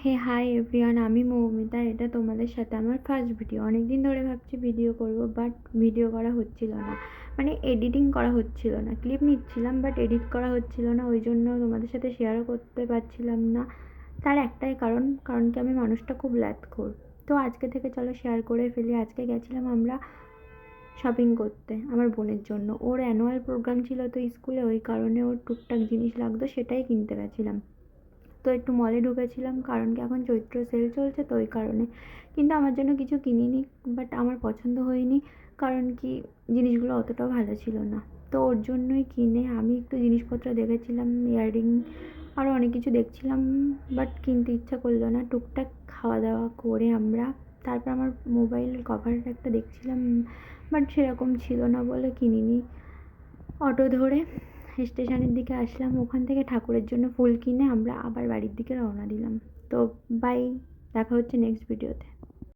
হে hi everyone, আমি মৌমিতা। এটা তোমাদের সাথে আমার ফার্স্ট ভিডিও। অনেক দিন ধরে ভাবছি ভিডিও করব, বাট ভিডিও করা হচ্ছিল না। মানে এডিটিং করা হচ্ছিল না, ক্লিপ নিচ্ছিলাম বাট এডিট করা হচ্ছিল না, ওই জন্য তোমাদের সাথে শেয়ারও করতে পারছিলাম না। তার একটাই কারণ কি আমি মানুষটা খুব ল্যাথখোর। তো আজকে থেকে চলো শেয়ার করে ফেলি। আজকে গেছিলাম আমরা শপিং করতে আমার বোনের জন্য। ওর অ্যানুয়াল প্রোগ্রাম ছিল তো স্কুলে, ওই কারণে ওর টুকটাক জিনিস লাগতো, সেটাই কিনতে গেছিলাম। তো একটু মলে ঢুকেছিলাম, কারণ কি এখন চৈত্র সেল চলছে তো ওই কারণে। কিন্তু আমার জন্য কিছু কিনিনি, বাট আমার পছন্দ হয়নি, কারণ কি জিনিসগুলো অতটাও ভালো ছিল না। তো ওর জন্যই কিনে আমি একটু জিনিসপত্র দেখেছিলাম, ইয়াররিং আরও অনেক কিছু দেখছিলাম, বাট কিনতে ইচ্ছা করলো না। টুকটাক খাওয়া দাওয়া করে আমরা তারপর আমার মোবাইল কভার একটা দেখছিলাম, বাট সেরকম ছিল না বলে কিনিনি। অটো ধরে স্টেশনের দিকে আসলাম, ওখান থেকে ঠাকুরের জন্য ফুল কিনে আমরা আবার বাড়ির দিকে রওনা দিলাম। তো বাই, দেখা হচ্ছে নেক্সট ভিডিওতে।